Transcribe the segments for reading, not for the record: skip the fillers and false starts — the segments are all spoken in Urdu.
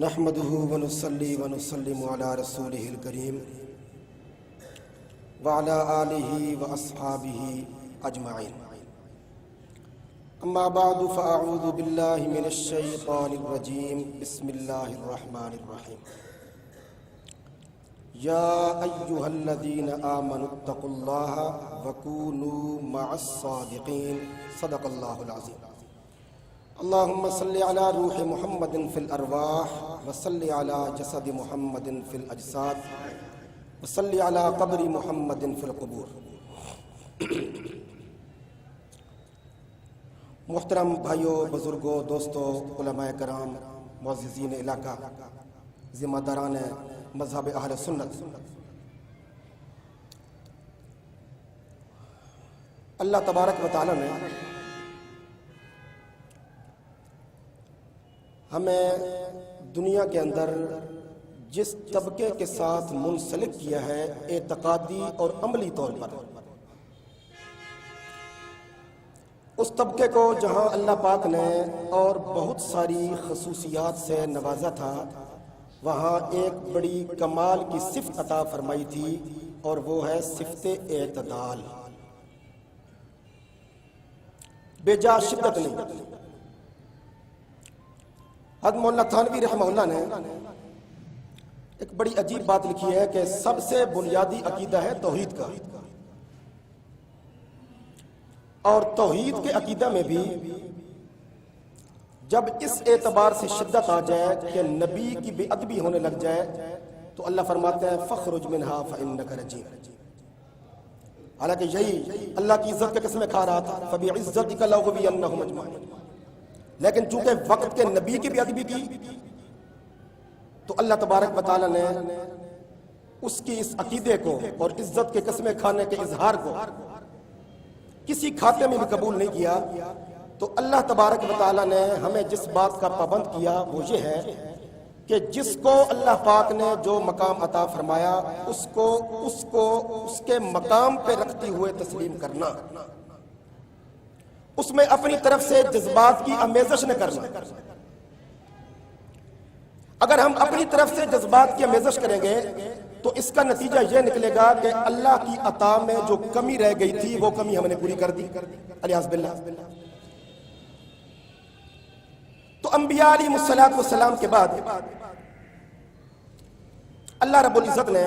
نحمده ونصلي ونسلم على رسوله الكريم وعلى آله وأصحابه أجمعين. أما بعد فأعوذ بالله من الشيطان الرجيم. بسم الله الرحمن الرحيم. يا أيها الذين آمنوا اتقوا الله وكونوا مع الصادقين. صدق الله العظيم. اللهم صل على روح محمد في الأرواح وصل على جسد محمد في الأجساد وصل على قبر محمد في القبور. محترم بھائیوں، بزرگوں، دوستوں، علماء کرام، معززین علاقہ، ذمہ داران مذہب اہل سنت، اللہ تبارک و تعالی نے ہمیں دنیا کے اندر جس طبقے کے ساتھ منسلک کیا ہے اعتقادی اور عملی طور پر، اس طبقے کو جہاں اللہ پاک نے اور بہت ساری خصوصیات سے نوازا تھا، وہاں ایک بڑی کمال کی صفت عطا فرمائی تھی، اور وہ ہے صفت اعتدال. بے جا شدت نہیں. حضرت مولانا تھانوی رحمہ اللہ نے ایک بڑی عجیب بات لکھی ہے کہ سب سے بنیادی عقیدہ ہے توحید کا، اور توحید کے عقیدہ میں بھی جب اس اعتبار سے شدت آ جائے کہ نبی کی بے ادبی ہونے لگ جائے تو اللہ فرماتے ہیں فخرج منہا فإنک رجیم. حالانکہ یہی اللہ کی عزت کے قسمیں کھا رہا تھا، فبعزتک لأغوینہم اجمعین، لیکن چونکہ وقت کے نبی کی بے ادبی کی تو اللہ تبارک و تعالی نے اس کی اس عقیدے کو اور عزت کے قسمیں کھانے کے اظہار کو کسی کھاتے میں بھی قبول نہیں کیا. تو اللہ تبارک و تعالی نے ہمیں جس بات کا پابند کیا وہ یہ ہے کہ جس کو اللہ پاک نے جو مقام عطا فرمایا اس کو اس کے مقام پہ رکھتے ہوئے تسلیم کرنا، اس میں اپنی طرف سے جذبات کی آمیزش نہ کرنا. اگر ہم اپنی طرف سے جذبات کی آمیزش کریں گے تو اس کا نتیجہ یہ نکلے گا کہ اللہ کی عطا میں جو کمی رہ گئی تھی وہ کمی ہم نے پوری کر دی، الیاذ باللہ. تو انبیاء علیہ السلام کے بعد اللہ رب العزت نے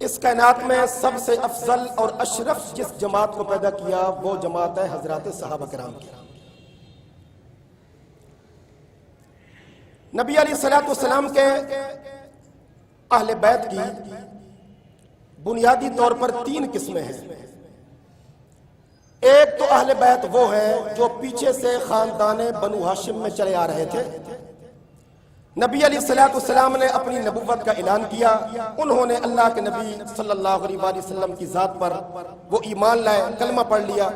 اس کائنات میں سب سے افضل اور اشرف جس جماعت کو پیدا کیا وہ جماعت ہے حضرات صحابہ کرام کی. نبی علیہ السلام کے اہل بیت کی بنیادی طور پر 3 قسمیں ہیں. ایک تو اہل بیت وہ ہیں جو پیچھے سے خاندان بنو ہاشم میں چلے آ رہے تھے. نبی علیہ السلام نے اپنی نبوت کا اعلان کیا، انہوں نے اللہ کے نبی صلی اللہ علیہ وسلم کی ذات پر وہ ایمان لائے، کلمہ پڑھ لیا.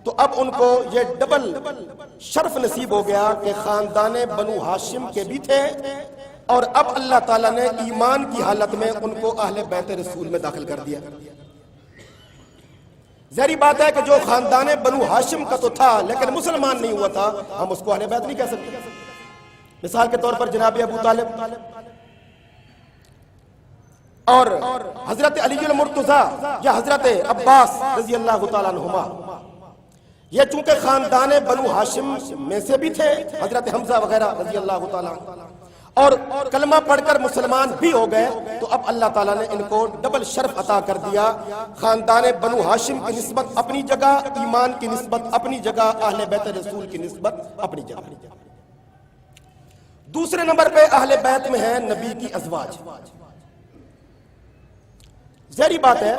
تو اب ان کو یہ ڈبل شرف نصیب ہو گیا کہ خاندان بنو ہاشم کے بھی تھے، اور اب اللہ تعالیٰ نے ایمان کی حالت میں ان کو اہل بیت رسول میں داخل کر دیا. ظاہری بات ہے کہ جو خاندان بنو ہاشم کا تو تھا لیکن مسلمان نہیں ہوا تھا، ہم اس کو اہل بیت نہیں کہہ سکتے. مثال کے طور پر جناب ابو طالب اور حضرت علی المرتضیٰ یا حضرت عباس رضی اللہ تعالیٰ عنہما، یہ چونکہ خاندان بنو ہاشم میں سے بھی تھے، حضرت حمزہ وغیرہ رضی اللہ تعالیٰ عنہ، اور کلمہ پڑھ کر مسلمان بھی ہو گئے، تو اب اللہ تعالیٰ نے ان کو ڈبل شرف عطا کر دیا. خاندان بنو ہاشم کی نسبت اپنی جگہ، ایمان کی نسبت اپنی جگہ، اہل بیت رسول کی نسبت اپنی جگہ. دوسرے نمبر پہ اہل بیت میں ہیں نبی کی ازواج. ظاہری بات ہے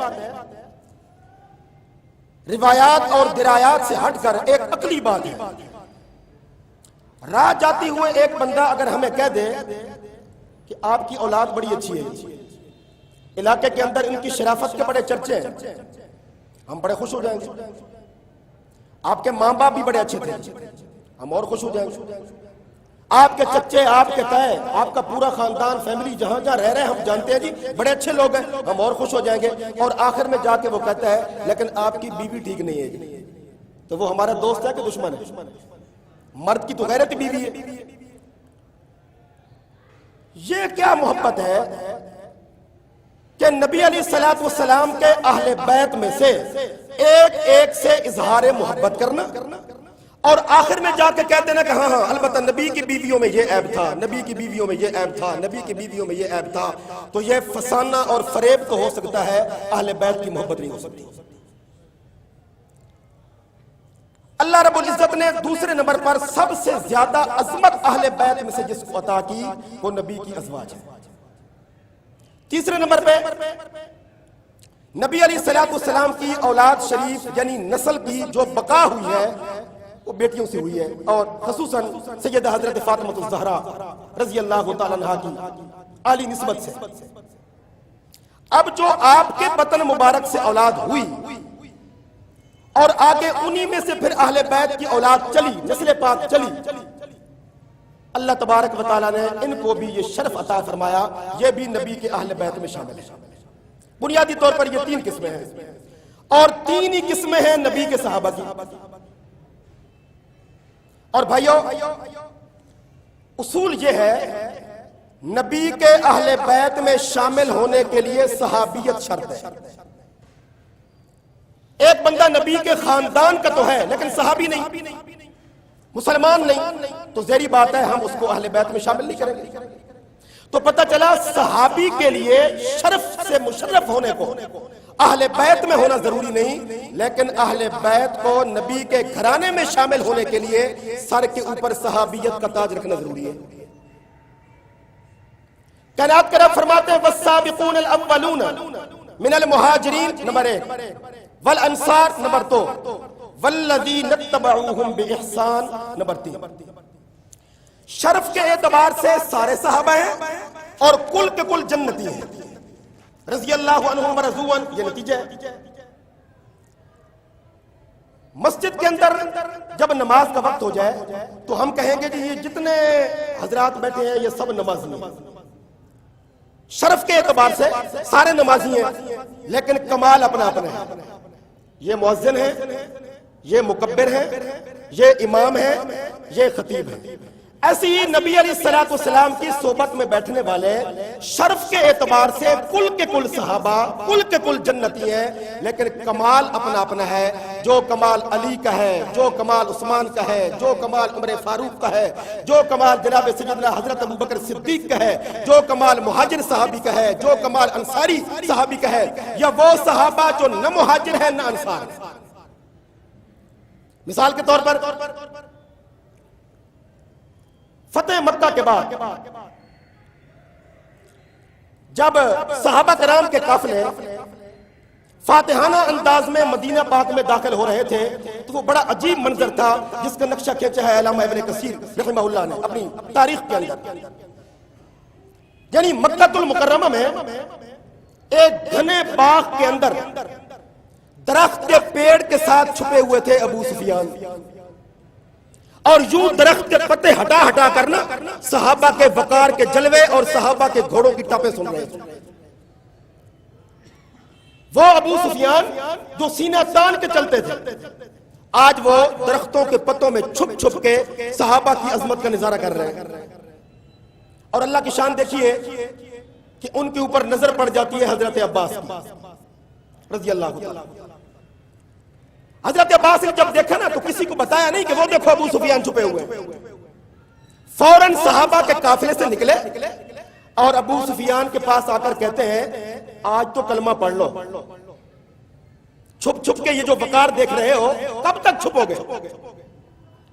روایات اور درایات سے ہٹ کر ایک عقلی بات ہے. راہ جاتی ہوئے ایک بندہ اگر ہمیں کہہ دے کہ آپ کی اولاد بڑی اچھی ہے، علاقے کے اندر ان کی شرافت کے بڑے چرچے ہیں، ہم بڑے خوش ہو جائیں گے. آپ کے ماں باپ بھی بڑے اچھے تھے، ہم اور خوش ہو جائیں گے. آپ کے چچے، آپ کے تائے، آپ کا پورا خاندان، فیملی جہاں جہاں رہ رہے ہیں ہم جانتے ہیں جی بڑے اچھے لوگ ہیں، ہم اور خوش ہو جائیں گے. اور آخر میں جا کے وہ کہتا ہے لیکن آپ کی بیوی ٹھیک نہیں ہے جی، تو وہ ہمارا دوست ہے کہ دشمن ہے؟ مرد کی تو غیرت بیوی ہے. یہ کیا محبت ہے کہ نبی علیہ الصلوۃ والسلام کے اہل بیت میں سے ایک ایک سے اظہار محبت کرنا، اور آخر میں جا کے کہتے ہیں کہ ہاں البتہ نبی کی بیویوں میں یہ عیب تھا، نبی کی بیویوں میں یہ عیب تھا، نبی کی بیویوں میں یہ عیب تھا۔ تو یہ فسانہ اور فریب تو ہو سکتا ہے، اہل بیت کی محبت نہیں ہو سکتی۔ اللہ رب العزت نے دوسرے نمبر پر سب سے زیادہ عظمت اہل بیت میں سے جس کو عطا کی وہ نبی کی ازواج ہے۔ تیسرے نمبر پہ نبی علیہ الصلوۃ والسلام کی اولاد شریف یعنی نسل کی جو بقا ہوئی ہے وہ بیٹیوں سے ہوئی ہے، اور خصوصاً سیدہ حضرت فاطمہ الزہرا رضی اللہ تعالیٰ عنہا کی عالی نسبت سے۔ اب جو آپ کے بطن مبارک سے اولاد ہوئی اور آگے انہی میں سے پھر اہل بیت کی اولاد چلی، نسل پاک چلی، اللہ تبارک و تعالیٰ نے ان کو بھی یہ شرف عطا فرمایا، یہ بھی نبی کے اہل بیت میں شامل ہے۔ بنیادی طور پر یہ 3 قسمیں ہیں، اور 3 ہی قسمیں ہیں نبی کے صحابہ کی۔ اور بھائیو، اصول یہ ہے نبی کے اہل بیت میں شامل ہونے کے لیے صحابیت شرط ہے۔ ایک بندہ نبی کے خاندان کا تو ہے لیکن صحابی نہیں، مسلمان نہیں، تو ظاہری بات ہے ہم اس کو اہل بیت میں شامل نہیں کریں گے۔ تو پتہ چلا صحابی کے لیے شرف سے مشرف ہونے کو اہل بیت میں ہونا ضروری نہیں، لیکن اہل بیت کو نبی کے گھرانے میں شامل ہونے کے لیے سر کے اوپر صحابیت کا تاج رکھنا ضروری ہے۔ کائنات کا رب فرماتے ہیں والسابقون الاولون من المہاجرین نمبر 1، والانصار نمبر 2، والذین اتبعوہم باحسان نمبر 3۔ شرف کے اعتبار سے سارے صحابہ ہیں اور کل کے کل جنتی ہیں، رضی اللہ عنہم ورضوا عنہ، یہ نتیجہ ہے۔ مسجد کے اندر جب نماز کا وقت ہو جائے تو ہم کہیں گے کہ یہ جتنے حضرات بیٹھے ہیں یہ سب نمازی ہیں۔ شرف کے اعتبار سے سارے نمازی ہیں، لیکن کمال اپنا اپنا ہے۔ یہ مؤذن ہے، یہ مکبر ہے، یہ امام ہے، یہ خطیب ہے۔ ایسی ہی نبی علیہ الصلوۃ والسلام کی صحبت میں بیٹھنے والے شرف کے اعتبار سے کل کے کل صحابہ، کل کے کل جنتی ہیں، لیکن کمال اپنا اپنا ہے۔ جو کمال علی کا ہے، جو کمال عثمان کا ہے، جو کمال عمر فاروق کا ہے، جو کمال جناب سیدنا حضرت ابوبکر صدیق کا ہے، جو کمال مہاجر صحابی کا ہے، جو کمال انصاری صحابی کا ہے، یا وہ صحابہ جو نہ مہاجر ہیں نہ انصار ہیں۔ مثال کے طور پر فتح مکہ کے بعد جب صحابہ کرام کے قافلے فاتحانہ انداز میں مدینہ پاک میں داخل ہو رہے تھے تو وہ بڑا عجیب منظر تھا جس کا نقشہ کھینچا ہے علامہ ابن کثیر رحمہ اللہ نے اپنی تاریخ کے اندر۔ یعنی مکہ المکرمہ میں ایک گھنے باغ کے اندر درخت کے پیڑ کے ساتھ چھپے ہوئے تھے ابو سفیان، اور یوں درخت کے پتے ہٹا ہٹا کرنا صحابہ کے وقار کے جلوے اور صحابہ کے گھوڑوں کی ٹاپیں سن رہے تھے۔ وہ ابو سفیان جو سینہ تان کے چلتے تھے، آج وہ درختوں کے پتوں میں چھپ چھپ کے صحابہ کی عظمت کا نظارہ کر رہے ہیں۔ اور اللہ کی شان دیکھیے کہ ان کے اوپر نظر پڑ جاتی ہے حضرت عباس کی رضی اللہ تعالیٰ۔ حضرت عباس نے جب دیکھا نا تو کسی کو بتایا نہیں کہ وہ دیکھو ابو سفیان چھپے ہوئے، فوراً صحابہ کے قافلے سے نکلے اور ابو سفیان کے پاس آ کر کہتے ہیں آج تو کلمہ پڑھ لو، چھپ چھپ کے یہ جو وقار دیکھ رہے ہو کب تک چھپو گے،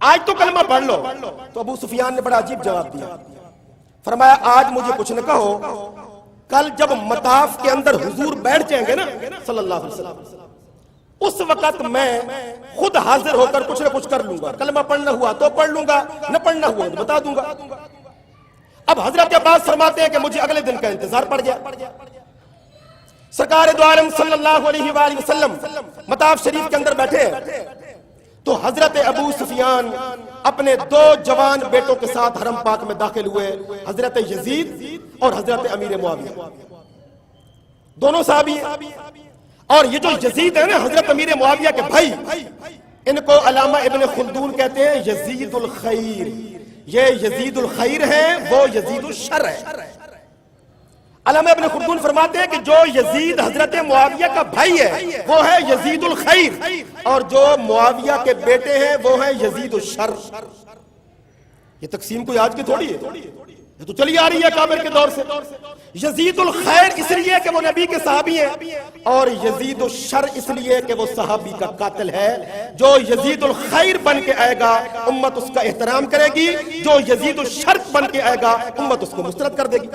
آج تو کلمہ پڑھ لو۔ تو ابو سفیان نے بڑا عجیب جواب دیا، فرمایا آج مجھے کچھ نہ کہو، کل جب مطاف کے اندر حضور بیٹھ جائیں گے نا صلی اللہ علیہ وسلم، اس وقت میں خود حاضر ہو کر کچھ نہ کچھ کر لوں گا، کلمہ پڑھنا ہوا تو پڑھ لوں گا، نہ پڑھنا ہوا تو بتا دوں گا۔ اب حضرت عباس فرماتے ہیں کہ مجھے اگلے دن کا انتظار پڑ گیا۔ سرکار دو عالم صلی اللہ علیہ وآلہ وسلم مطاف شریف کے اندر بیٹھے ہیں تو حضرت ابو سفیان اپنے 2 جوان بیٹوں کے ساتھ حرم پاک میں داخل ہوئے، حضرت یزید اور حضرت امیر معاویہ، دونوں صحابی ہیں۔ اور یہ جو یزید ہے نا حضرت امیر معاویہ کے بھائی، ان کو علامہ ابن خلدون کہتے ہیں یزید الخیر، یہ یزید الخیر ہے، وہ یزید الشر ہے۔ علامہ ابن خلدون فرماتے ہیں کہ جو یزید حضرت معاویہ کا بھائی ہے وہ ہے یزید الخیر، اور جو معاویہ کے بیٹے ہیں وہ ہے یزید الشر۔ یہ تقسیم کوئی آج کی تھوڑی ہے، یہ تو چلی آ رہی ہے کابر کے دور سے۔ یزید الخیر اس لیے کہ وہ نبی کے صحابی ہیں، اور یزید الشر اس لیے کہ وہ صحابی کا قاتل ہے۔ جو یزید الخیر بن کے آئے گا امت اس کا احترام کرے گی، جو یزید الشر بن کے آئے گا امت اس کو مسترد کر دے گی۔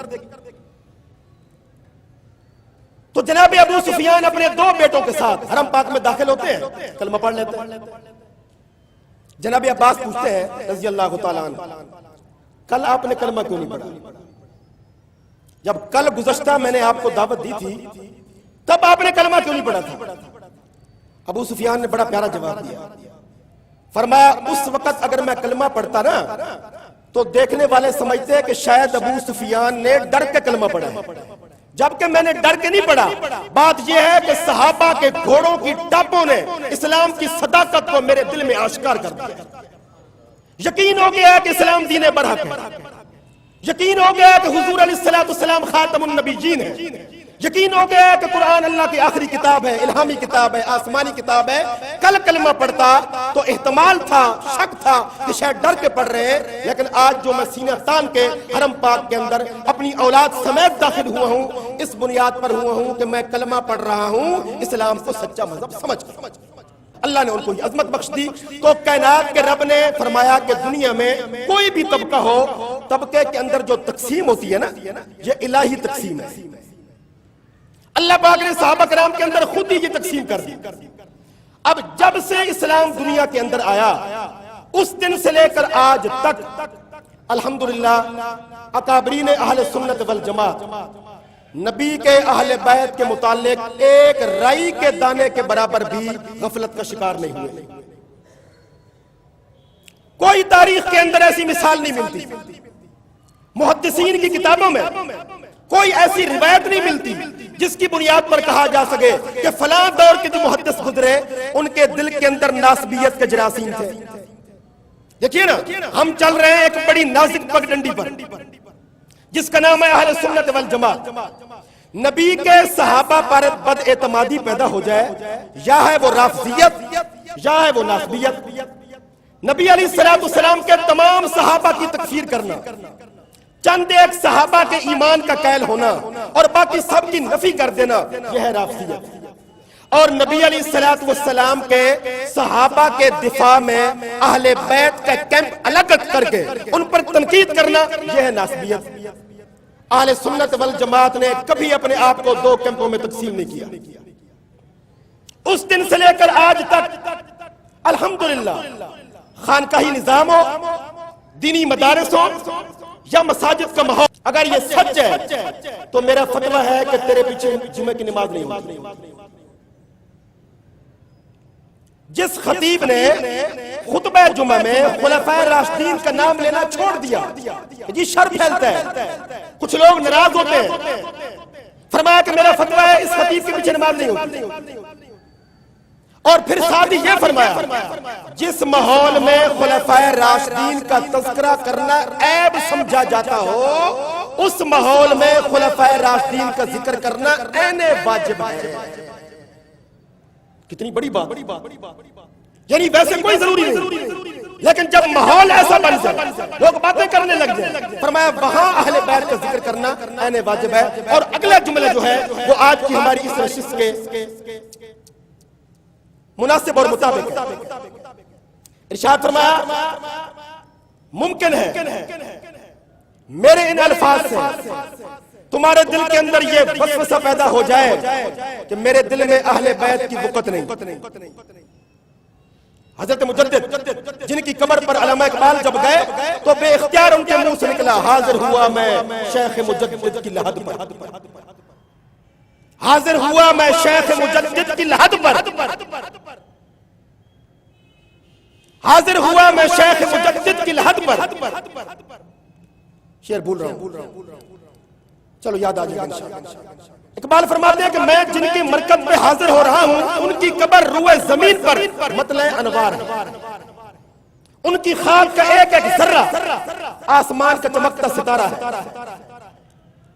تو جناب ابو سفیان اپنے 2 بیٹوں کے ساتھ حرم پاک میں داخل ہوتے ہیں، کلمہ پڑھ لیتے ہیں۔ جناب عباس پوچھتے ہیں رضی اللہ تعالیٰ عنہ، کل آپ نے کلمہ کیوں نہیں پڑھا؟ جب کل گزشتہ میں نے آپ کو دعوت دی تھی تب آپ نے کلمہ کیوں نہیں پڑھا تھا؟ ابو سفیان نے بڑا پیارا جواب دیا، فرمایا اس وقت اگر میں کلمہ پڑھتا نا تو دیکھنے والے سمجھتے کہ شاید ابو سفیان نے ڈر کے کلمہ پڑھا ہے، جبکہ میں نے ڈر کے نہیں پڑھا۔ بات یہ ہے کہ صحابہ کے گھوڑوں کی ٹاپوں نے اسلام کی صداقت کو میرے دل میں آشکار کر دیا۔ یقین ہو گیا کہ اسلام دین برحق ہے، یقین ہو گیا کہ حضور علیہ السلام خاتم النبیین ہے، یقین ہو گیا کہ قرآن اللہ کی آخری کتاب ہے، الہامی کتاب ہے، آسمانی کتاب ہے۔ کل کلمہ پڑھتا تو احتمال تھا، شک تھا کہ شاید ڈر کے پڑھ رہے ہیں، لیکن آج جو میں سینہ تان کے حرم پاک کے اندر اپنی اولاد سمیت داخل ہوا ہوں، اس بنیاد پر ہوا ہوں کہ میں کلمہ پڑھ رہا ہوں اسلام کو سچا مذہب سمجھ کر۔ اللہ نے ان کو یہ عظمت بخش دی۔ تو کائنات کے رب نے فرمایا کہ دنیا میں کوئی بھی طبقہ ہو، طبقے کے اندر جو تقسیم ہوتی ہے نا یہ الہی تقسیم ہے۔ اللہ پاک نے صحابہ کرام کے اندر خود ہی یہ تقسیم کر دی۔ اب جب سے اسلام دنیا کے اندر آیا اس دن سے لے کر آج تک الحمدللہ اکابرین اہل سنت والجماعت نبی کے اہل بیت کے متعلق ایک رائی کے دانے کے برابر بھی غفلت کا شکار نہیں ہوئے۔ کوئی تاریخ کے اندر ایسی مثال نہیں ملتی، محدثین کی کتابوں میں کوئی ایسی روایت نہیں ملتی جس کی بنیاد پر کہا جا سکے کہ فلاں دور کے جو محدث گزرے ان کے دل کے اندر ناسبیت کے جراثیم تھے۔ دیکھیے نا، ہم چل رہے ہیں ایک بڑی نازک پگڈنڈی پر جس کا نام ہے اہل سنت والجماعت۔ نبی کے صحابہ پر بد اعتمادی پیدا ہو جائے، یا ہے وہ رافضیت یا ہے وہ ناسبیت۔ نبی علیہ السلام کے تمام صحابہ کی تکفیر کرنا، چند ایک صحابہ کے ایمان کا قائل ہونا اور باقی سب کی نفی کر دینا، یہ ہے رافضیت۔ اور نبی علیہ السلام کے صحابہ کے دفاع میں اہل بیت کا کیمپ الگ کر کے ان پر تنقید کرنا، یہ ہے ناسبیت۔ اہل سنت والجماعت نے کبھی اپنے آپ کو 2 کیمپوں میں تقسیم نہیں کیا۔ اس دن سے لے کر آج تک الحمدللہ خانقاہی نظام ہو، دینی مدارس ہو یا مساجد کا ماحول، اگر یہ سچ ہے تو میرا فتویٰ ہے کہ تیرے پیچھے جمعہ کی نماز نہیں ہوتی۔ جس خطیب نے خطبہ جمعہ میں خلفائے راشدین کا نام لینا چھوڑ دیا، یہ شر پھیلتا ہے، کچھ لوگ ناراض ہوتے ہیں، فرمایا کہ میرا فتویٰ ہے اس خطیب کے پیچھے نماز نہیں ہوتی۔ اور پھر ساتھ ہی یہ فرمایا جس ماحول میں خلفائے راشدین کا تذکرہ کرنا عیب سمجھا جاتا ہو، اس ماحول میں خلفائے راشدین کا ذکر کرنا عین واجب ہے۔ کتنی بڑی بات، یعنی ویسے کوئی ضروری نہیں، لیکن جب ماحول ایسا بن جائے لوگ باتیں کرنے لگ جائیں، فرمایا وہاں اہل بیت کا ذکر کرنا عین واجب ہے۔ اور اگلا جملہ جو ہے وہ آج کی ہماری اس نشست کے مناسب اور مطابق ہے۔ ارشاد فرمایا ممکن ہے میرے ان الفاظ سے تمہارے دل کے اندر یہ وسوسہ پیدا ہو جائے کہ میرے دل میں اہل بیت کی وقت نہیں۔ حضرت مجدد جن کی قبر پر علامہ اقبال جب گئے تو بے اختیار ان کے منہ سے نکلا حاضر ہوا میں شیخ مجدد کی لحد پر، حاضر ہوا میں شیخ مجدد کی لحد پر، حاضر ہوا میں شیخ مجدد کی لحد پر۔ شعر بھول رہا ہوں، چلو یاد آ جائے گا۔ اقبال فرماتے ہیں کہ میں جن کی مرکب پہ حاضر ہو رہا ہوں ان کی قبر روئے زمین پر مطلع انوار ہے، ان کی خاک کا ایک ایک ذرہ آسمان کا چمکتا ستارہ ہے۔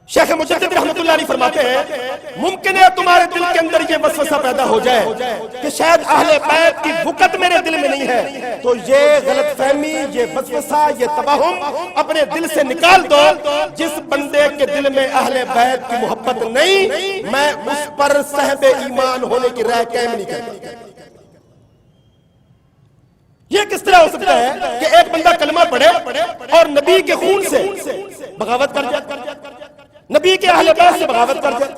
شیخ مجدد رحمت اللہ علیہ فرماتے ہیں ممکن ہے تمہارے دل کے اندر یہ وسوسہ پیدا ہو جائے کہ شاید اہل بیت کی وقت میرے دل میں نہیں ہے، تو یہ غلط فہمی، یہ وسوسہ، یہ توہم اپنے دل سے نکال دو۔ جس بندے کے دل میں اہل بیت کی محبت نہیں، میں اس پر صاحب ایمان ہونے کی رائے قائم نہیں کرتا۔ یہ کس طرح ہو سکتا ہے کہ ایک بندہ کلمہ پڑھے اور نبی کے خون سے بغاوت کر جائے، نبی کے اہل بیت سے بغاوت کر جائے؟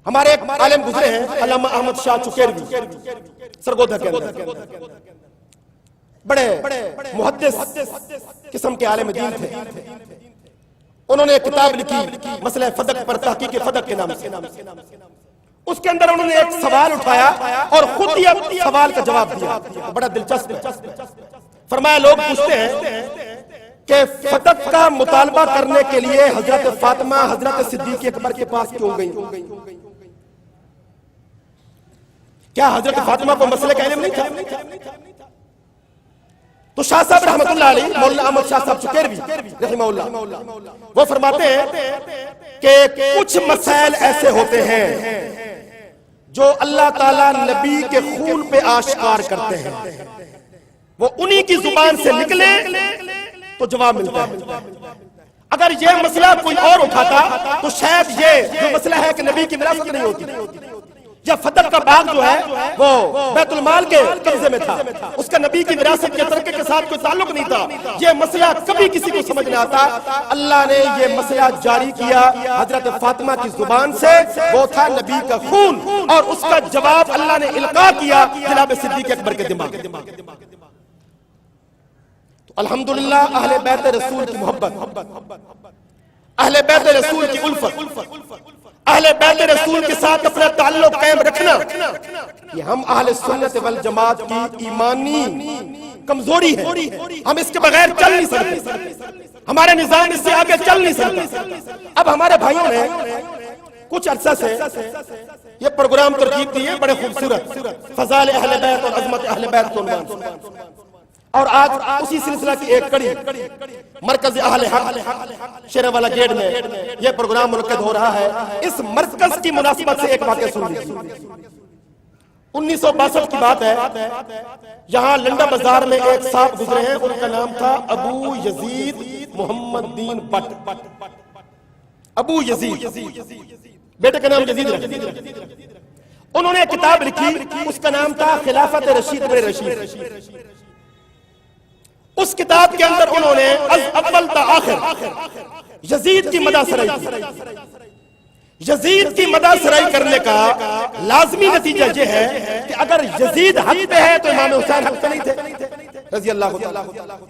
ہمارے ایک عالم گزرے ہیں علامہ احمد شاہ چکیروی، سرگودھا کے اندر بڑے محدث قسم کے عالم دین تھے۔ انہوں نے ایک کتاب لکھی مسئلہ فدق پر، تحقیق فدق کے نام سے۔ اس کے اندر انہوں نے ایک سوال اٹھایا اور خود ہی سوال کا جواب دیا، بڑا دلچسپ ہے۔ فرمایا لوگ پوچھتے ہیں کہ فتح کا مطالبہ کرنے کے لیے حضرت فاطمہ حضرت صدیق اکبر کے پاس کیوں گئی؟ کیا حضرت فاطمہ کو مسئلے کا علم نہیں تھا؟ تو شاہ صاحب رحمت اللہ علیہ، مولانا احمد شاہ صاحب چکیروی رحمہ اللہ، وہ فرماتے ہیں کہ کچھ مسائل ایسے ہوتے ہیں جو اللہ تعالیٰ نبی کے خون پہ آشکار کرتے ہیں، وہ انہی کی زبان سے نکلے تو جواب ملتا ہے۔ اگر یہ مسئلہ کوئی اور اٹھاتا تو شاید یہ جو مسئلہ ہے کہ نبی کی وراثت نہیں ہوتی، یا فتح کا باغ جو ہے وہ بیت المال کے قبضے میں تھا، اس کا نبی کی وراثت کے ترکے کے ساتھ کوئی تعلق نہیں تھا، یہ مسئلہ کبھی کسی کو سمجھ نہیں آتا۔ اللہ نے یہ مسئلہ جاری کیا حضرت فاطمہ کی زبان سے، وہ تھا نبی کا خون، اور اس کا جواب اللہ نے القاء کیا جناب صدیق اکبر کے دماغ۔ الحمدللہ اہل بیت رسول کی محبت، اہل بیت رسول کی الفت، اہل بیت رسول کے ساتھ اپنا تعلق قائم رکھنا، یہ ہم اہل سنت والجماعت کی ایمانی کمزوری ہے۔ ہم اس کے بغیر چل نہیں سکتے، ہمارے نظام اس سے آگے چل نہیں سکتا۔ اب ہمارے بھائیوں نے کچھ عرصہ سے یہ پروگرام ترتیب دیے، بڑے خوبصورت، فضائل اہل بیت اور عظمت اہل بیت کو عنوان سے، اور آج اسی سلسلہ کی ایک کڑی مرکز اہل حق شیروالا گیٹ میں یہ پروگرام منعقد ہو رہا ہے۔ اس مرکز کی مناسبت سے ایک واقعہ سن لیجیے۔ 1962 کی بات ہے، یہاں لنڈا بازار میں ایک صاحب گزرے ہیں، ان کا نام تھا ابو یزید محمد دین بٹ۔ ابو یزید، بیٹے کا نام یزید رکھا۔ انہوں نے ایک کتاب لکھی، اس کا نام تھا خلافت رشید بن رشید۔ اس کتاب کے اندر انہوں نے از اول تا آخر یزید کی مدح سرائی کی۔ یزید کی مدح سرائی کرنے کا لازمی نتیجہ یہ ہے کہ اگر یزید حق پہ ہے تو امام حسین حق پہ نہیں تھے رضی اللہ تعالیٰ،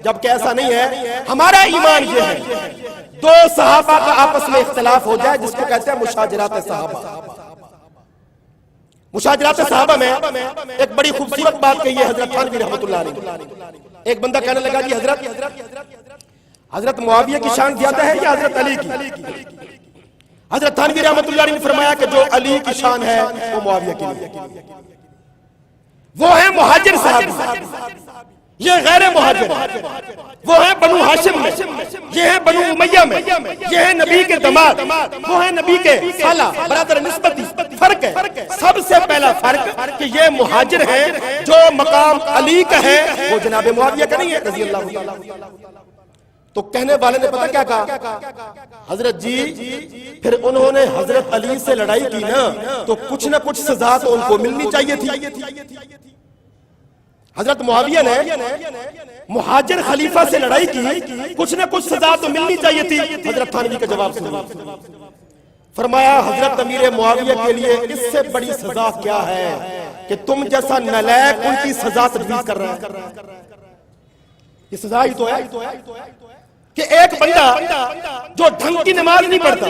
جبکہ ایسا نہیں ہے۔ ہمارا ایمان یہ ہے دو صحابہ کا آپس میں اختلاف ہو جائے، جس کو کہتے ہیں مشاجرات صحابہ۔ مشاجرات صحابہ میں ایک بڑی خوبصورت بات کہی ہے حضرت تھانوی رحمت اللہ علیہ۔ ایک بندہ کہنے لگا کہ حضرت معاویہ کی شان زیادہ ہے یا حضرت علی کی؟ حضرت تھانوی رحمت اللہ علیہ نے فرمایا کہ جو علی کی شان ہے وہ معاویہ کی نہیں، وہ ہیں مہاجر صحابی، یہ غیر مہاجر، وہ ہیں بنو ہاشم میں، یہ ہیں بنو امیہ میں، یہ ہیں نبی کے داماد، وہ ہیں نبی کے خالہ برادر نسبتی۔ فرق ہے، سب سے پہلا فرق کہ یہ مہاجر ہیں، جو مقام علی کا ہے وہ جناب معاویہ کا نہیں ہے رضی اللہ تعالیٰ۔ تو کہنے والے نے پتہ کیا کہا؟ حضرت جی پھر انہوں نے حضرت علی سے لڑائی کی نا، تو کچھ نہ کچھ سزا تو ان کو ملنی چاہیے تھی۔ حضرت معاویہ نے مہاجر خلیفہ سے لڑائی کی، کچھ نہ کچھ سزا تو ملنی چاہیے تھی۔ حضرت تھانوی کا جواب سنیے، فرمایا حضرت امیر معاویہ کے لیے اس سے بڑی سزا کیا ہے کہ تم جیسا نالائق ان کی سزا تجویز کر رہا ہے۔ یہ سزا ہی تو ہے کہ ایک بندہ جو ڈھنگ کی نماز نہیں پڑھتا،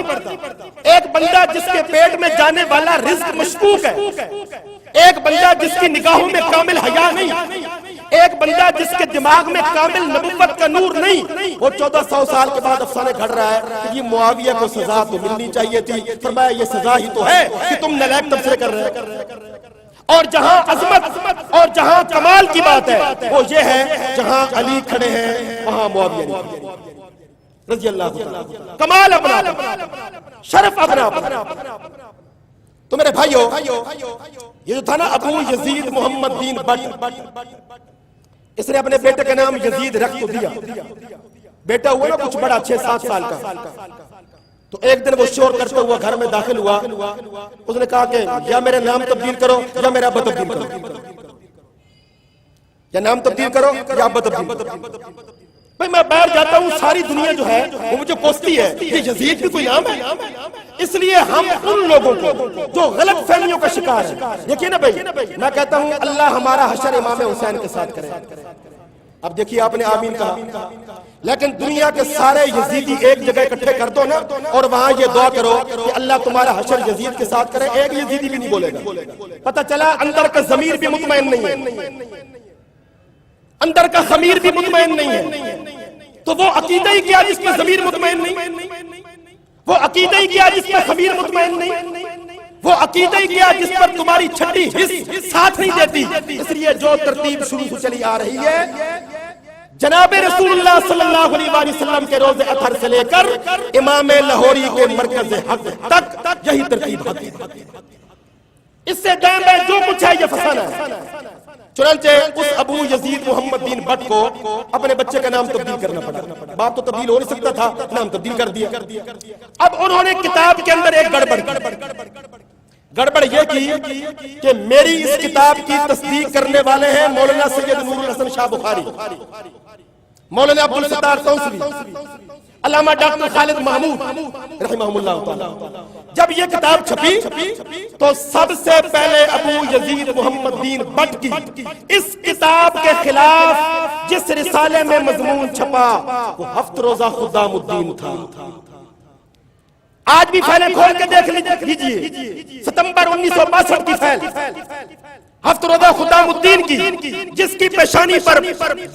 ایک بندہ جس کے پیٹ میں جانے والا رزق مشکوک ہے، ایک بندہ جس کی نگاہوں میں کامل حیا نہیں، ایک بندہ جس کے دماغ میں کامل نبوت کا نور نہیں، وہ 1400 سال کے بعد افسانے گھڑ رہا ہے کہ یہ معاویہ کو سزا تو ملنی چاہیے تھی۔ فرمایا یہ سزا ہی تو ہے کہ تم نالائق تبصرے کر رہے ہیں۔ اور جہاں عظمت اور جہاں کمال کی بات ہے وہ یہ ہے جہاں علی کھڑے ہیں وہاں معاویہ رضی اللہ عنہ، کمال اپنا شرف اپنا۔ تو میرے بھائیو، یہ جو تھا نا ابو یزید محمد بن بٹ، اس نے اپنے بیٹے کا نام یزید رکھ تو دیا، بیٹا ہوا نا کچھ بڑا 6-7 سال کا، تو ایک دن وہ شور کرتا ہوا گھر میں داخل ہوا، اس نے کہا کہ یا میرا نام تبدیل کرو یا میرا ابا تبدیل کرو، یا نام تبدیل کرو یا ابا تبدیل کرو۔ بھئی میں باہر جاتا ہوں، ساری دنیا جو ہے وہ مجھے کوستی ہے یہ یزید بھی کوئی نام ہے، اس لیے ہم ان لوگوں کو جو غلط فہمیوں کا شکار ہے، دیکھیے نا بھائی، میں کہتا ہوں اللہ ہمارا حشر امام حسین کے ساتھ کرے۔ اب دیکھیے آپ نے آمین کہا، لیکن دنیا کے سارے یزیدی ایک جگہ اکٹھے کر دو نا اور وہاں یہ دعا کرو کہ اللہ تمہارا حشر یزید کے ساتھ کرے، ایک یزیدی بھی نہیں بولے گا۔ پتہ چلا اندر کا ضمیر بھی مطمئن نہیں ہے، اندر کا ضمیر بھی مطمئن نہیں ہے، تو وہ عقیدہ ہی کیا جس میں ضمیر مطمئن نہیں، وہ عقیدہ ہی کیا جس میں ضمیر مطمئن نہیں، وہ عقیدہ ہی کیا جس پر تمہاری چھٹی حص ساتھ نہیں دیتی۔ اس لیے جو ترتیب شروع سے چلی آ رہی ہے جناب رسول اللہ صلی اللہ علیہ وآلہ وسلم کے روز اطہر سے لے کر امام لاہوری کے مرکز حق تک یہی ترتیب حق ہے، اس سے دائم ہے جو کچھ ہے یہ فسانہ ہے۔ چنانچہ اس ابو یزید محمد بن بٹ کو اپنے بچے کا نام تبدیل کرنا پڑا، باپ تو تبدیل ہو نہیں سکتا تھا، نام تبدیل کر دیا۔ اب انہوں نے کتاب کے اندر ایک گڑبڑ یہ کی کہ میری اس کتاب کی تصدیق کرنے والے ہیں مولانا سید نور الحسن شاہ بخاری، مولانا عبدالستار توسوی، علامہ ڈاکٹر خالد محمود رحمہ اللہ تعالی۔ جب یہ کتاب چھپی تو سب سے پہلے ابو یزید محمد بن بٹ کی اس کتاب کے خلاف جس رسالے میں مضمون چھپا وہ ہفت روزہ خدام الدین تھا۔ آج بھی فائلیں کھول کے دیکھ لیجئے، ستمبر 1962 کی فائل، ہفت روزہ خدام الدین کی، جس کی پیشانی پر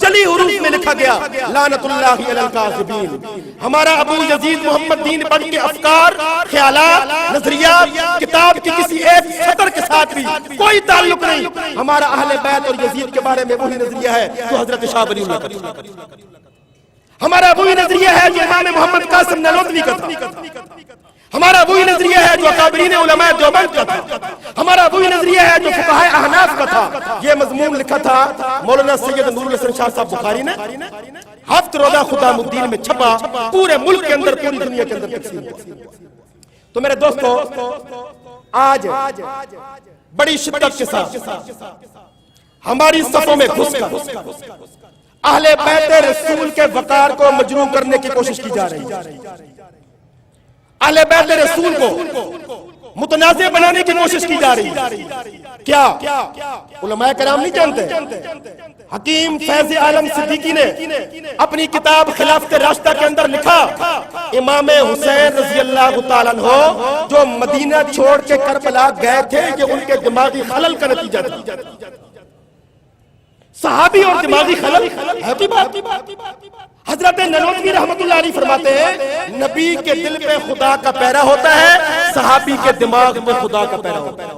جلی حروف میں لکھا گیا لعنت اللہ علی الکاذبین۔ ہمارا ابو یزید محمد بن بٹ کے افکار، خیالات، نظریات کتاب کی کسی ایک سطر کے ساتھ بھی کوئی تعلق نہیں۔ ہمارا اہل بیت اور یزید کے بارے میں وہی نظریہ ہے جو حضرت شاہ ولی اللہ کا تھا، ہمارا وہی نظریہ ہے جو امام محمد قاسم نانوتوی کا تھا، ہمارا وہی نظریہ ہے جو اکابرین علماء دیوبند کا تھا، ہمارا وہی نظریہ ہے جو فقہاء احناف کا تھا۔ یہ مضمون لکھا تھا مولانا سید نور الحسن شاہ صاحب بخاری نے، ہفت روزہ خدام الدین میں چھپا، پورے ملک کے اندر، پوری دنیا کے اندر تقسیم ہوا۔ تو میرے دوستو، آج بڑی شدت کے ساتھ ہماری صفوں میں گھس کر اہل بیت رسول کے وقار کو مجروح کرنے کی کوشش کی جا رہی ہے، اہل بیت رسول کو متنازع بنانے کی کوشش کی جا رہی ہے۔ کیا علماء کرام نہیں جانتے؟ حکیم فیض عالم صدیقی نے اپنی کتاب خلافت راشدہ کے اندر لکھا امام حسین رضی اللہ تعالیٰ عنہ جو مدینہ چھوڑ کے کربلا گئے تھے یہ ان کے دماغی خلل کا نتیجہ تھا۔ صحابی اور دماغی خلل ہے کی بات۔ حضرت نانوتوی رحمت اللہ علیہ فرماتے ہیں نبی کے دل پہ خدا کا پیرا ہوتا ہے، صحابی کے دماغ میں خدا کا پیرا ہوتا ہے۔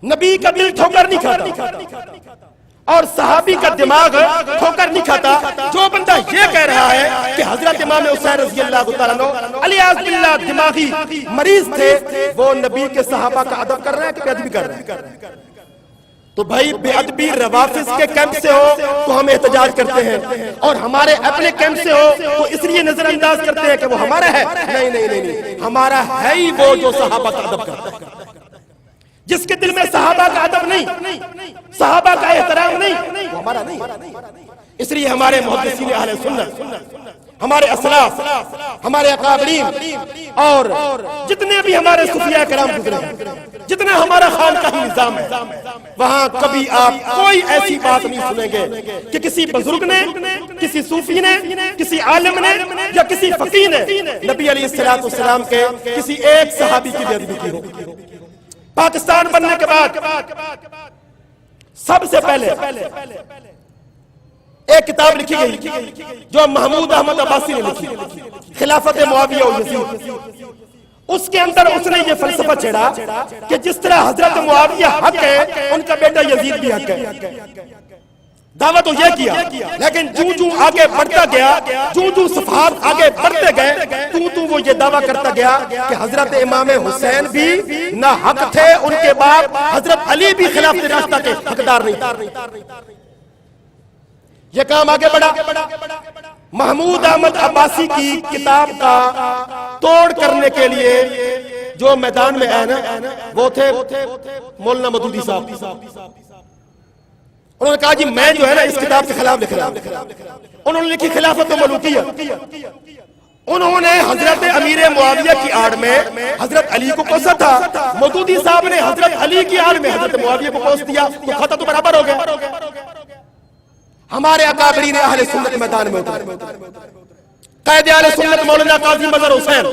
نبی کا دل ٹھوکر نہیں کھاتا اور صحابی کا دماغ ٹھوکر نہیں کھاتا۔ جو بندہ یہ کہہ رہا ہے کہ حضرت امام حسین رضی اللہ تعالیٰ عنہ علیہ باللہ دماغی مریض تھے، وہ نبی کے صحابہ کا ادب کر رہے ہیں کہ بے ادبی کر رہے ہیں؟ تو بھائی بے ادبی روافض کے کیمپ سے ہو تو ہم احتجاج کرتے ہیں، اور ہمارے اپنے کیمپ سے ہو تو اس لیے نظر انداز کرتے ہیں کہ وہ ہمارا ہے۔ نہیں نہیں نہیں، ہمارا ہے ہی وہ جو صحابہ کا ادب کرتا ہے، جس کے دل میں صحابہ کا ادب نہیں، صحابہ کا احترام نہیں، وہ ہمارا نہیں۔ اس لیے ہمارے محدثین اہل سنت، ہمارے اسلاف، ہمارے اکابرین اور جتنے بھی ہمارے صوفیاء کرام گزرے ہیں، جتنا ہمارا خانقاہی نظام ہے، وہاں کبھی آپ کوئی ایسی بات نہیں سنیں گے کہ کسی بزرگ نے، کسی صوفی نے، کسی عالم نے یا کسی فقیہ نے نبی علیہ السلام کے کسی ایک صحابی کی بے ادبی کی ہو۔ پاکستان بننے کے بعد سب سے پہلے ایک کتاب لکھی گئی جو محمود احمد عباسی نے لکھی، خلافت معاویہ و یزید، اس کے اندر اس نے یہ فلسفہ چھیڑا کہ جس طرح حضرت معاویہ حق ہے ان کا بیٹا یزید بھی حق ہے. دعویٰ تو یہ کیا، لیکن جو آگے بڑھتا گیا، جو صفحات آگے بڑھتے گئے، تو وہ یہ دعویٰ کرتا گیا کہ حضرت امام حسین بھی نہ حق تھے، ان کے بعد حضرت علی بھی خلافت راستہ کے حقدار نہیں تھے. یہ کام آگے بڑھا. محمود احمد عباسی کی کتاب کا توڑ کرنے کے لیے جو میدان میں آئے نا وہ تھے مولانا مودودی صاحب. انہوں نے کہا جی میں جو ہے نا اس کتاب کے خلاف لکھ رہا ہوں. انہوں نے لکھی خلافت و ملوکیت. انہوں نے حضرت امیر معاویہ کی آڑ میں حضرت علی کو کوسا تھا. مودودی صاحب نے حضرت علی کی آڑ میں حضرت معاویہ کو کوس دیا، تو خطا تو برابر ہو گیا. ہمارے اکابرین اہل سنت میدان میں اترے. قائد اہل سنت مولانا قاضی مظہر حسین،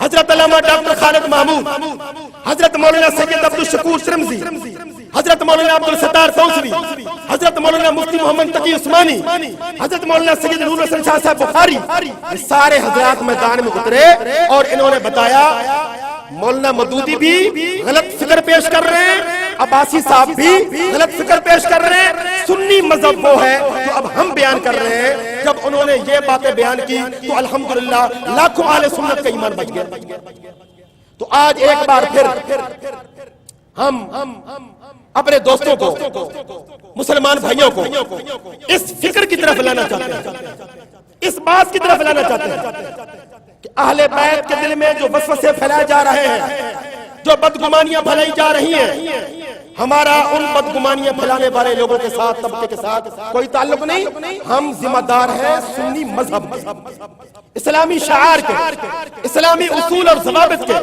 حضرت علامہ ڈاکٹر خالد محمود، حضرت مولانا سید عبدالشکور شرمزی، حضرت مولانا عبدالستار توسوی، حضرت مولانا مفتی محمد تقی عثمانی، حضرت مولانا سید نور حسن شاہ صاحب بخاری، یہ سارے حضرات میدان میں اترے اور انہوں نے بتایا مولانا مودودی بھی غلط فکر پیش کر رہے ہیں، عباسی صاحب بھی غلط فکر پیش کر رہے ہیں. سنی مذہب وہ ہے جو اب ہم بیان کر رہے ہیں. جب انہوں نے یہ باتیں بیان کی تو الحمدللہ لاکھوں اہل سنت کا ایمان بچ گیا. تو آج ایک بار پھر ہم اپنے دوستوں کو، مسلمان بھائیوں کو اس فکر کی طرف لانا چاہتے ہیں، اس بات کی طرف لانا چاہتے ہیں کہ اہل بیت کے دل میں جو وسوسے پھیلائے جا رہے ہیں، جو بدگمانیاں پھیلائی جا رہی ہیں، ہمارا ان بدگمانیاں پھیلانے والے لوگوں کے ساتھ، طبقے کے ساتھ کوئی تعلق نہیں. ہم ذمہ دار ہیں سنی مذہب، اسلامی شعار کے، اسلامی اصول اور ضوابط کے.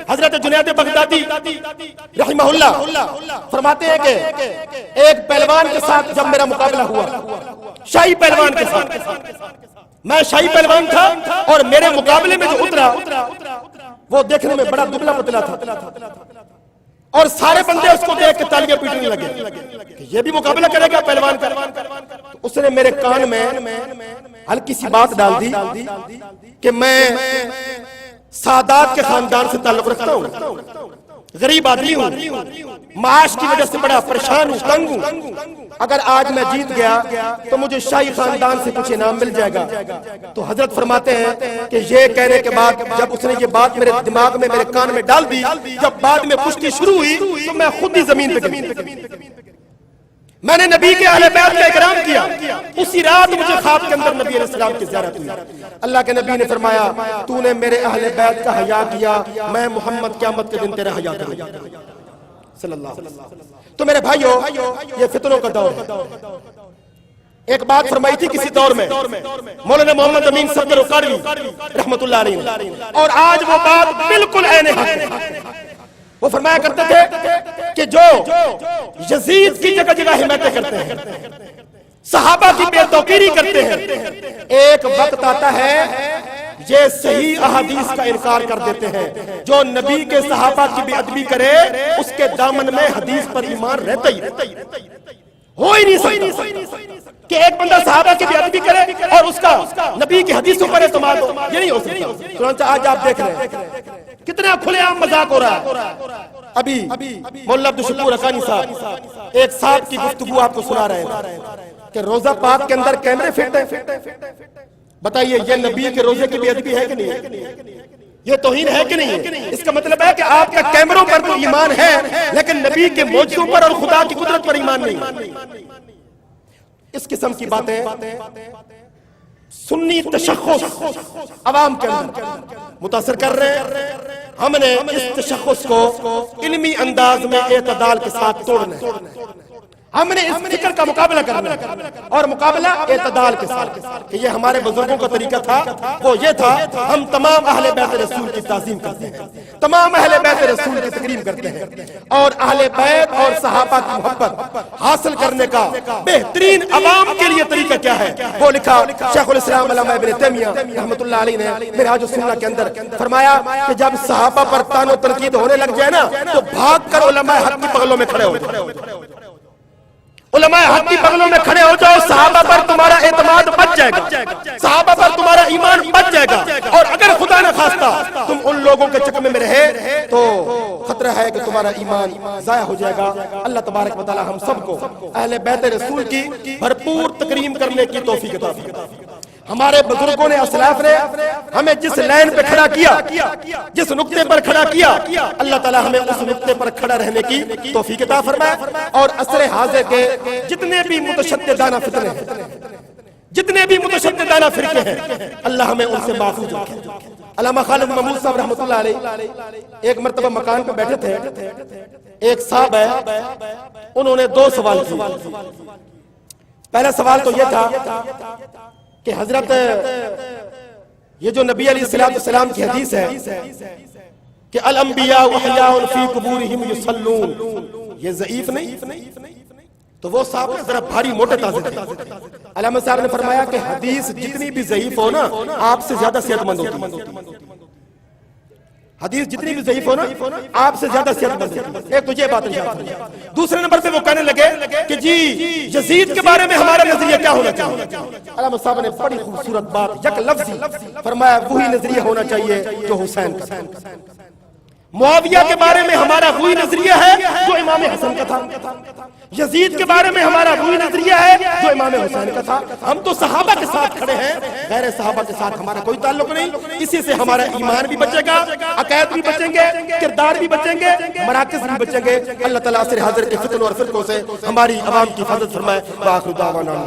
حضرت جنید بغدادی رحمہ اللہ فرماتے ہیں کہ ایک پہلوان کے ساتھ جب میرا مقابلہ ہوا، شاہی پہلوان کے ساتھ، میں شاہی پہلوان تھا اور میرے مقابلے میں جو اترا وہ دیکھنے میں بڑا دبلا پتلا تھا اور سارے بندے اس کو دیکھ کے تالیاں پیٹنے لگے کہ یہ بھی مقابلہ کرے گا پہلوان کا. اس نے میرے کان میں ہلکی سی بات ڈال دی کہ میں سادات کے خاندان سے تعلق رکھتا ہوں، غریب آدمی ہوں، معاش کی وجہ سے بڑا پریشان ہوں، تنگ ہوں. اگر آج میں جیت گیا تو مجھے شاہی خاندان سے کچھ انعام مل جائے گا. تو حضرت فرماتے ہیں کہ یہ کہنے کے بعد جب اس نے یہ بات میرے دماغ میں، میرے کان میں ڈال دی، جب بعد میں پشتی شروع ہوئی تو میں خود ہی زمین پہ گیا. میں نے نبی کے اہل بیت کا اکرام کیا. اسی رات مجھے خواب کے اندر نبی علیہ السلام کی زیارت ہوئی. اللہ کے نبی نے فرمایا تو نے میرے اہل بیت کا حیا کیا، میں محمد قیامت کے دن تیرا حیا کروں گا صلی اللہ علیہ وسلم. تو میرے بھائیو یہ فتنوں کا دور ہے. ایک بات فرمائی تھی کسی دور میں مولانا محمد امین صفدر قاروی رحمت اللہ علیہ، اور آج وہ بات بالکل عین حق ہے. وہ فرمایا کرتے تھے کہ جو یزید کی جگہ جگہ حمایتیں کرتے ہیں، صحابہ کی بے توقیری کرتے ہیں، ایک وقت آتا ہے یہ صحیح احادیث کا انکار کر دیتے ہیں. جو نبی کے صحابہ کی بے ادبی کرے اس کے دامن میں حدیث پر ایمان رہتا ہی ہو ہی نہیں سکتا کہ ایک بندہ صحابہ کی بے ادبی کرے اور اس کا نبی کی حدیثوں پر اعتماد ہو. یہ نہیں ہو سکتا. چنانچہ آج آپ دیکھ رہے ہیں کتنا کھلے عام مذاق ہو رہا ہے. ابھی مولانا عبدالشکور حقانی صاحب ایک صاحب کی گفتگو آپ کو سنا رہے ہیں کہ روزہ پاک کے اندر کیمرے فٹ ہیں. بتائیے یہ نبی کے روزے کی بے ادبی ہے کہ نہیں ہے؟ یہ توہین ہے کہ نہیں ہے؟ اس کا مطلب ہے کہ آپ کا کیمروں پر تو ایمان ہے لیکن نبی کے معجزوں پر اور خدا کی قدرت پر ایمان نہیں. اس قسم کی باتیں سنی تشخص عوام کے اندر متاثر کر رہے ہیں. ہم نے اس تشخص کو علمی انداز میں اعتدال کے ساتھ توڑنا ہے. ہم نے اس فکر کا مقابلہ کرنا ہے اور مقابلہ اعتدال کے ساتھ کہ یہ ہمارے بزرگوں کا طریقہ تھا. وہ یہ تھا ہم تمام اہل بیت رسول کی تعظیم کرتے ہیں، تمام اہل بیت رسول کی تکریم کرتے ہیں اور اہل بیت اور صحابہ کی محبت حاصل کرنے کا بہترین عوام کے لیے طریقہ کیا ہے وہ لکھا شیخ الاسلام علامہ ابن تیمیہ رحمۃ اللہ علیہ نے منہاج السنہ کے اندر. فرمایا کہ جب صحابہ پر طعن و تنقید ہونے لگ جائے نا تو بھاگ کر علماء حق کی بغلوں میں کھڑے ہو جائے علماء حق کی بغلوں میں کھڑے ہو جاؤ، صحابہ پر تمہارا اعتماد بچ جائے گا، صحابہ پر تمہارا ایمان بچ جائے گا، اور اگر خدا نہ خواستہ تم ان لوگوں کے چکمے میں رہے تو خطرہ ہے کہ تمہارا ایمان ضائع ہو جائے گا۔ اللہ تبارک و تعالی ہم سب کو اہل بیت رسول کی بھرپور تکریم کرنے کی توفیق عطا فرمائے۔ ہمارے بزرگوں نے، اسلاف نے ہمیں جس لائن پہ کھڑا کیا، جس نقطے پر کھڑا کیا، اللہ تعالی ہمیں اس نقطے پر کھڑا رہنے کی توفیق عطا فرمائے، اور عصر حاضر کے جتنے بھی متشددانہ فتنے ہیں، جتنے بھی متشددانہ فرقے ہیں، اللہ ہمیں ان سے محفوظ رکھے۔ علامہ خالد محمود صاحب رحمۃ اللہ علیہ ایک مرتبہ مکان پہ بیٹھے تھے، ایک صاحب ہے، انہوں نے 2 سوال کیے۔ پہلا سوال تو یہ تھا کہ حضرت یہ جو نبی علیہ السلام کی حدیث ہے کہ الانبیاء احیاء فی قبورہم یصلون، یہ ضعیف نہیں؟ تو وہ صاحب نے ذرا بھاری موٹے تازے تھے۔ علامہ صاحب نے فرمایا کہ حدیث جتنی بھی ضعیف ہو نا، آپ سے زیادہ صحت مند ہوتی ہے۔ حدیث جتنی بھی ضعیف ہو نا، آپ سے زیادہ صحت مند ہوتی ہے۔ ایک تو یہ بات ہے۔ دوسرے نمبر پہ وہ کہنے لگے کہ جی یزید کے بارے میں ہمارا نظریہ کیا ہونا چاہیے؟ علامہ صاحب نے بڑی خوبصورت بات یک لفظی فرمایا، وہی نظریہ ہونا چاہیے جو حسین کا۔ معاویہ کے بارے میں ہمارا وہی نظریہ ہے جو امام حسن کا تھا، یزید کے بارے میں ہمارا وہی نظریہ ہے جو امام حسین کا تھا۔ ہم تو صحابہ کے ساتھ کھڑے ہیں، غیر صحابہ کے ساتھ ہمارا کوئی تعلق نہیں۔ اسی سے ہمارا ایمان بھی بچے گا، عقائد بھی بچیں گے، کردار بھی بچیں گے، مراکز بھی بچیں گے۔ اللہ تعالیٰ عصر حاضر کے فتنوں اور فرقوں سے ہماری عوام کی حفاظت فرمائے۔ وآخر دعوانا